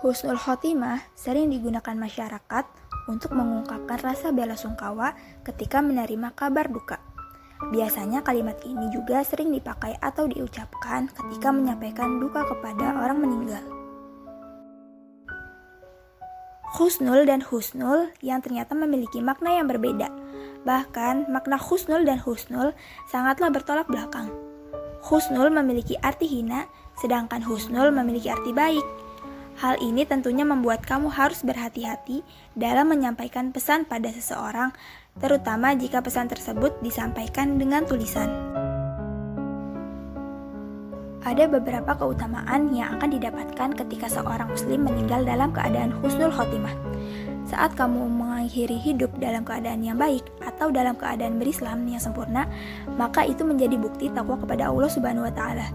Husnul khotimah sering digunakan masyarakat untuk mengungkapkan rasa bela sungkawa ketika menerima kabar duka. Biasanya kalimat ini juga sering dipakai atau diucapkan ketika menyampaikan duka kepada orang meninggal. Husnul dan husnul yang ternyata memiliki makna yang berbeda. Bahkan makna husnul dan husnul sangatlah bertolak belakang. Husnul memiliki arti hina, sedangkan husnul memiliki arti baik. Hal ini tentunya membuat kamu harus berhati-hati dalam menyampaikan pesan pada seseorang, terutama jika pesan tersebut disampaikan dengan tulisan. Ada beberapa keutamaan yang akan didapatkan ketika seorang muslim meninggal dalam keadaan husnul khotimah. Saat kamu mengakhiri hidup dalam keadaan yang baik atau dalam keadaan berislam yang sempurna, maka itu menjadi bukti takwa kepada Allah Subhanahu wa taala.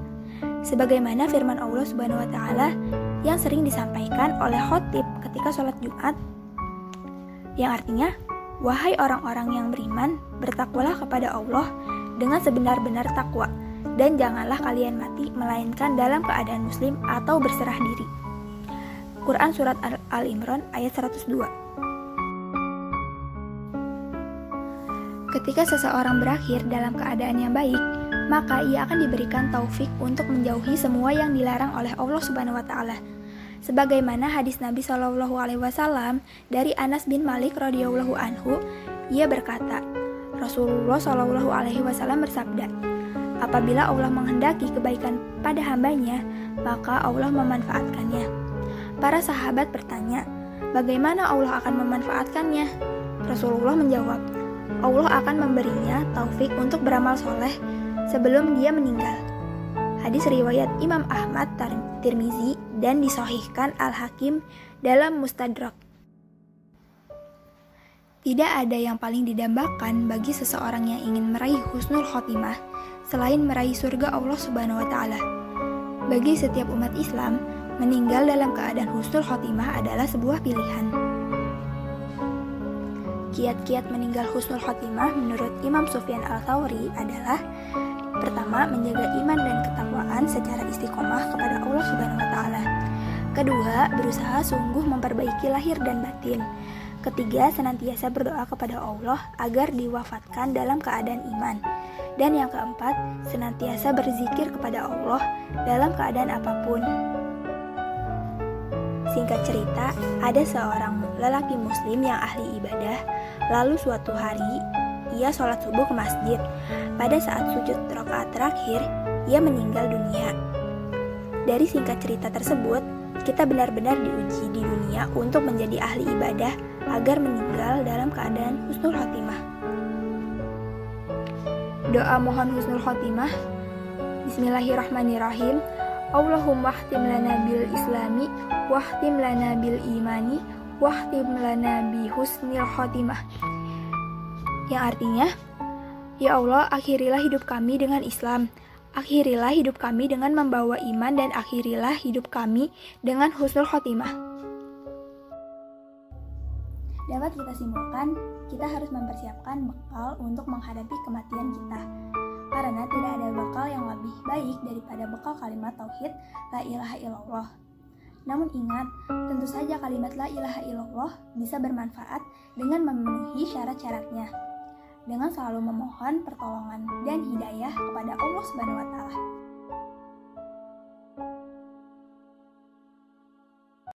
Sebagaimana firman Allah Subhanahu wa taala yang sering disampaikan oleh khotib ketika sholat Jumat, yang artinya, wahai orang-orang yang beriman, bertakwalah kepada Allah dengan sebenar-benar takwa, dan janganlah kalian mati melainkan dalam keadaan muslim atau berserah diri. Quran Surat Al-Imran ayat 102. Ketika seseorang berakhir dalam keadaan yang baik, maka ia akan diberikan taufik untuk menjauhi semua yang dilarang oleh Allah Subhanahu wa taala. Sebagaimana hadis Nabi Shallallahu alaihi wasallam dari Anas bin Malik radhiyallahu anhu, ia berkata, Rasulullah Shallallahu alaihi wasallam bersabda, apabila Allah menghendaki kebaikan pada hambanya, maka Allah memanfaatkannya. Para sahabat bertanya, bagaimana Allah akan memanfaatkannya? Rasulullah menjawab, Allah akan memberinya taufik untuk beramal soleh sebelum dia meninggal. Hadis riwayat Imam Ahmad, Tirmizi, dan disahihkan Al-Hakim dalam Mustadrak. Tidak ada yang paling didambakan bagi seseorang yang ingin meraih husnul khotimah selain meraih surga Allah Subhanahu wa taala. Bagi setiap umat Islam, meninggal dalam keadaan husnul khotimah adalah sebuah pilihan. Kiat-kiat meninggal husnul khotimah menurut Imam Sufyan Al-Thawri adalah: pertama, menjaga iman dan ketakwaan secara istiqomah kepada Allah Subhanahu wa taala. Kedua, berusaha sungguh memperbaiki lahir dan batin. Ketiga, senantiasa berdoa kepada Allah agar diwafatkan dalam keadaan iman. Dan yang keempat, senantiasa berzikir kepada Allah dalam keadaan apapun. Singkat cerita, ada seorang lelaki muslim yang ahli ibadah. Lalu suatu hari, ia sholat subuh ke masjid. Pada saat sujud rakaat terakhir, ia meninggal dunia. Dari singkat cerita tersebut, kita benar-benar diuji di dunia untuk menjadi ahli ibadah agar meninggal dalam keadaan husnul khotimah. Doa mohon husnul khotimah. Bismillahirrahmanirrahim. Allahumma khtim lana bil islami, wahtim lana bil imani, wahtim lana bi husnil khotimah. Yang artinya, ya Allah, akhirilah hidup kami dengan Islam, akhirilah hidup kami dengan membawa iman, dan akhirilah hidup kami dengan husnul khotimah. Dapat kita simpulkan, kita harus mempersiapkan bekal untuk menghadapi kematian kita. Karena tidak ada bekal yang lebih baik daripada bekal kalimat tauhid la ilaha illallah. Namun ingat, tentu saja kalimat la ilaha illallah bisa bermanfaat dengan memenuhi syarat-syaratnya, dengan selalu memohon pertolongan dan hidayah kepada Allah Subhanahu wa taala.